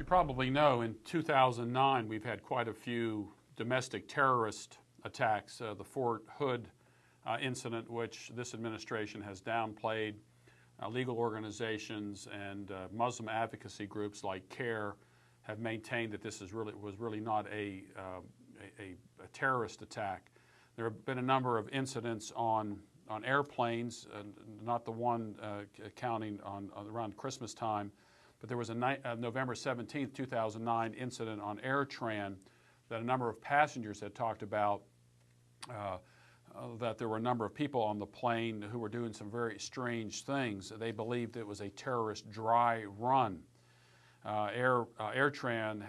You probably know in 2009 we've had quite a few domestic terrorist attacks. The Fort Hood incident, which this administration has downplayed. Legal organizations and Muslim advocacy groups like CARE have maintained that this was really not a terrorist attack. There have been a number of incidents on airplanes, not the one counting on around Christmas time, but there was a November 17th, 2009 incident on AirTran that a number of passengers had talked about, that there were a number of people on the plane who were doing some very strange things. They believed it was a terrorist dry run. AirTran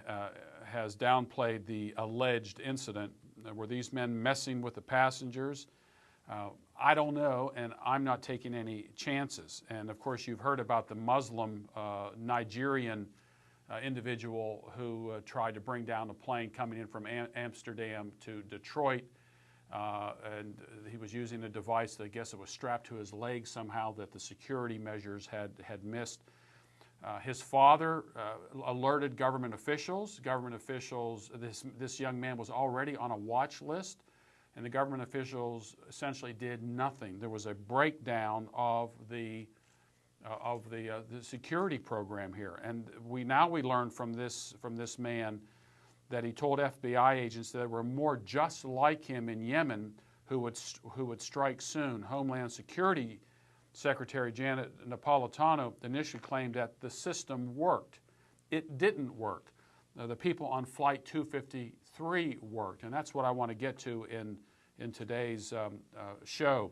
has downplayed the alleged incident. Were these men messing with the passengers? I don't know, and I'm not taking any chances. And of course, you've heard about the Muslim Nigerian individual who tried to bring down a plane coming in from Amsterdam to Detroit. And he was using a device that I guess it was strapped to his leg somehow that the security measures had missed. His father alerted government officials. This young man was already on a watch list, and the government officials essentially did nothing. There was a breakdown of the security program here, and we learn from this man that he told FBI agents that there were more just like him in Yemen who would strike soon. Homeland Security Secretary Janet Napolitano initially claimed that the system worked. It didn't work. The people on Flight 253 worked, and that's what I want to get to in today's show.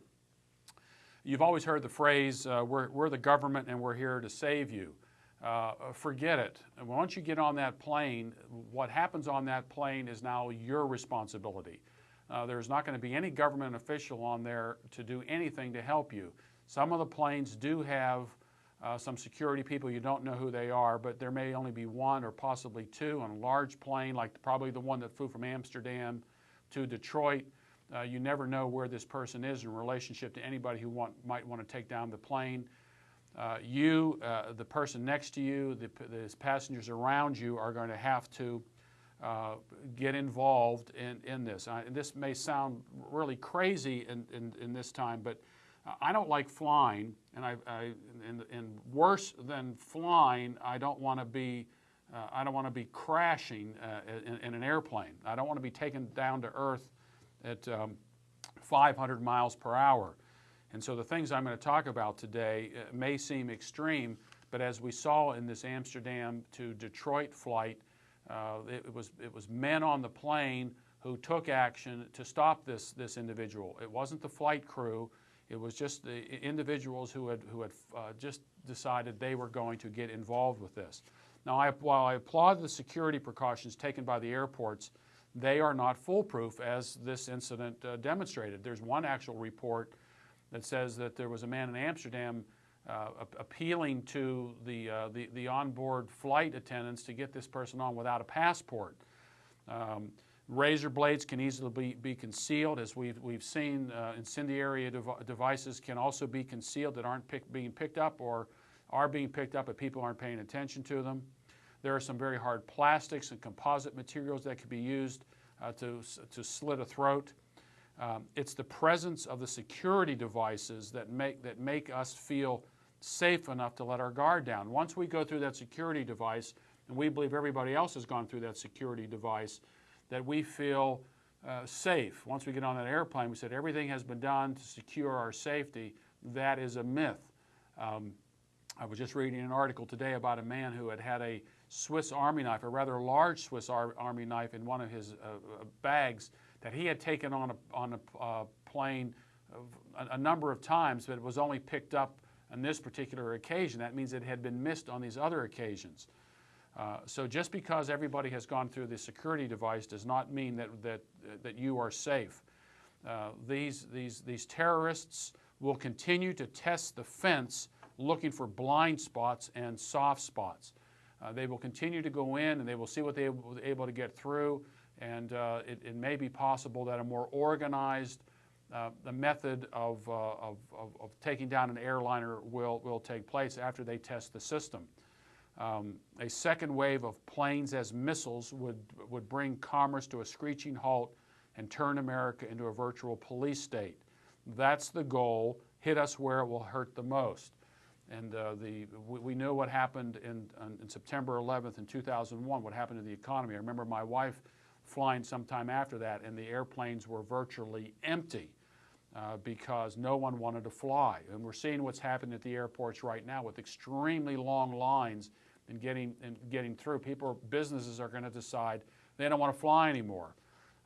You've always heard the phrase, we're the government and we're here to save you. Forget it. Once you get on that plane, what happens on that plane is now your responsibility. There's not going to be any government official on there to do anything to help you. Some of the planes do have some security people. You don't know who they are, but there may only be one or possibly two. On a large plane, like probably the one that flew from Amsterdam to Detroit, you never know where this person is in relationship to anybody who might want to take down the plane. The person next to you, the passengers around you are going to have to get involved in this. And this may sound really crazy in this time, but I don't like flying, and worse than flying, I don't want to be crashing in an airplane. I don't want to be taken down to earth at 500 miles per hour. And so the things I'm going to talk about today may seem extreme, but as we saw in this Amsterdam to Detroit flight, it was men on the plane who took action to stop this individual. It wasn't the flight crew. It was just the individuals who had just decided they were going to get involved with this. Now, while I applaud the security precautions taken by the airports, they are not foolproof, as this incident demonstrated. There's one actual report that says that there was a man in Amsterdam appealing to the onboard flight attendants to get this person on without a passport. Razor blades can easily be concealed, as we've seen. Incendiary devices can also be concealed that aren't being picked up or are being picked up, but people aren't paying attention to them. There are some very hard plastics and composite materials that could be used to slit a throat. It's the presence of the security devices that make us feel safe enough to let our guard down. Once we go through that security device, and we believe everybody else has gone through that security device, that we feel safe. Once we get on that airplane, we said everything has been done to secure our safety. That is a myth. I was just reading an article today about a man who had a Swiss Army knife, a rather large Swiss Army knife, in one of his bags that he had taken on a plane a number of times, but it was only picked up on this particular occasion. That means it had been missed on these other occasions. So just because everybody has gone through the security device does not mean that you are safe. These terrorists will continue to test the fence looking for blind spots and soft spots. They will continue to go in and they will see what they were able to get through, and it may be possible that a more organized the method of taking down an airliner will take place after they test the system. A second wave of planes as missiles would bring commerce to a screeching halt and turn America into a virtual police state. That's the goal. Hit us where it will hurt the most. And we know what happened in September 11th in 2001, what happened to the economy. I remember my wife flying sometime after that, and the airplanes were virtually empty because no one wanted to fly. And we're seeing what's happening at the airports right now with extremely long lines and getting through. Businesses are going to decide they don't want to fly anymore.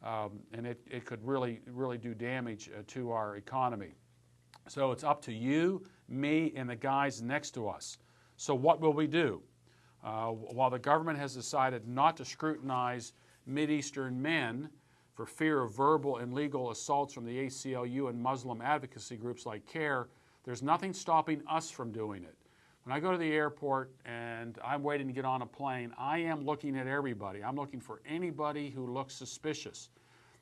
And it could really do damage to our economy. So it's up to you, me, and the guys next to us. So what will we do? While the government has decided not to scrutinize Mideastern men for fear of verbal and legal assaults from the ACLU and Muslim advocacy groups like CARE, there's nothing stopping us from doing it. When I go to the airport and I'm waiting to get on a plane, I am looking at everybody. I'm looking for anybody who looks suspicious.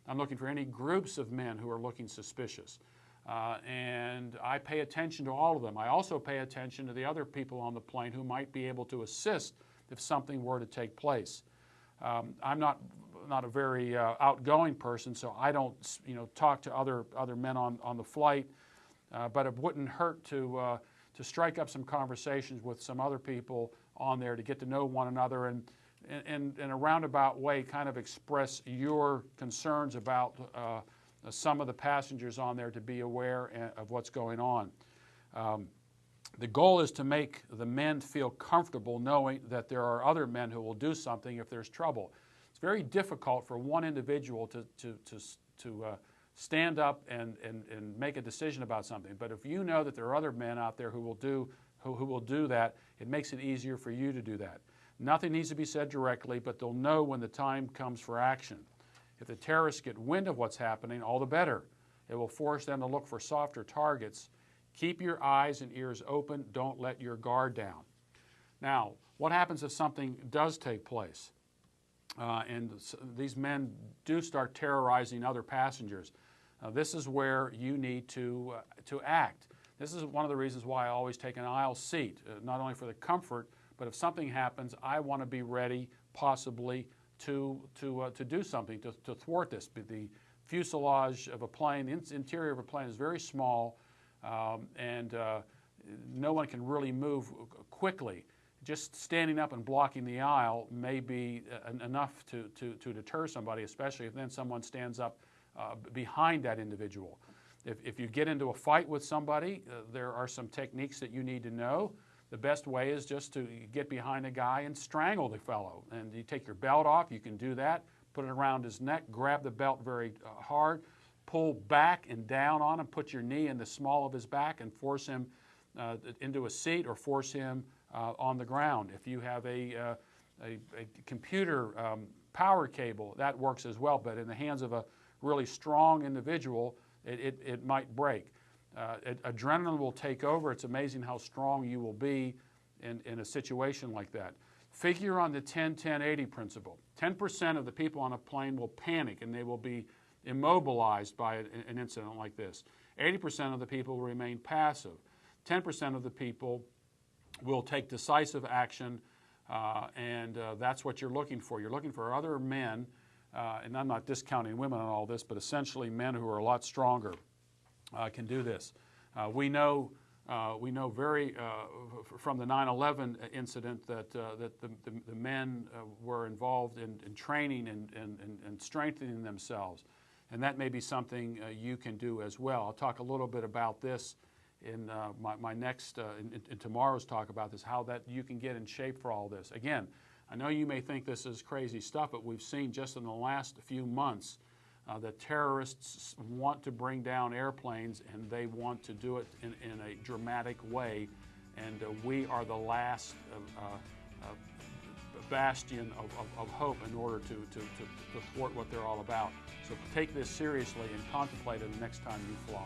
I'm looking for any groups of men who are looking suspicious. And I pay attention to all of them. I also pay attention to the other people on the plane who might be able to assist if something were to take place. I'm not a very outgoing person, so I don't talk to other men on the flight, but it wouldn't hurt to strike up some conversations with some other people on there to get to know one another and in a roundabout way kind of express your concerns about some of the passengers on there to be aware of what's going on. The goal is to make the men feel comfortable knowing that there are other men who will do something if there's trouble. It's very difficult for one individual to stand up and make a decision about something. But if you know that there are other men out there who will do that, it makes it easier for you to do that. Nothing needs to be said directly, but they'll know when the time comes for action. If the terrorists get wind of what's happening, all the better. It will force them to look for softer targets. Keep your eyes and ears open. Don't let your guard down. Now, what happens if something does take place? And these men do start terrorizing other passengers. This is where you need to act. This is one of the reasons why I always take an aisle seat, not only for the comfort, but if something happens, I want to be ready, possibly, to do something, to thwart this. The fuselage of a plane, the interior of a plane is very small, and no one can really move quickly. Just standing up and blocking the aisle may be enough to deter somebody, especially if then someone stands up behind that individual. If you get into a fight with somebody, there are some techniques that you need to know. The best way is just to get behind a guy and strangle the fellow. And you take your belt off, you can do that, put it around his neck, grab the belt very hard, pull back and down on him, put your knee in the small of his back and force him into a seat or force him on the ground. If you have a computer power cable, that works as well, but in the hands of a really strong individual, it might break. Adrenaline will take over. It's amazing how strong you will be in a situation like that. Figure on the 10-10-80 principle. 10% of the people on a plane will panic and they will be immobilized by an incident like this. 80% of the people will remain passive. 10% of the people will take decisive action, and that's what you're looking for. You're looking for other men, and I'm not discounting women on all this, but essentially men who are a lot stronger can do this. We know very from the 9/11 incident that the men were involved in training and strengthening themselves, and that may be something you can do as well. I'll talk a little bit about this in my next in tomorrow's talk about this, how that you can get in shape for all this. Again, I know you may think this is crazy stuff, but we've seen just in the last few months that terrorists want to bring down airplanes, and they want to do it in a dramatic way, and we are the last bastion of hope in order to thwart what they're all about. So take this seriously and contemplate it the next time you fly.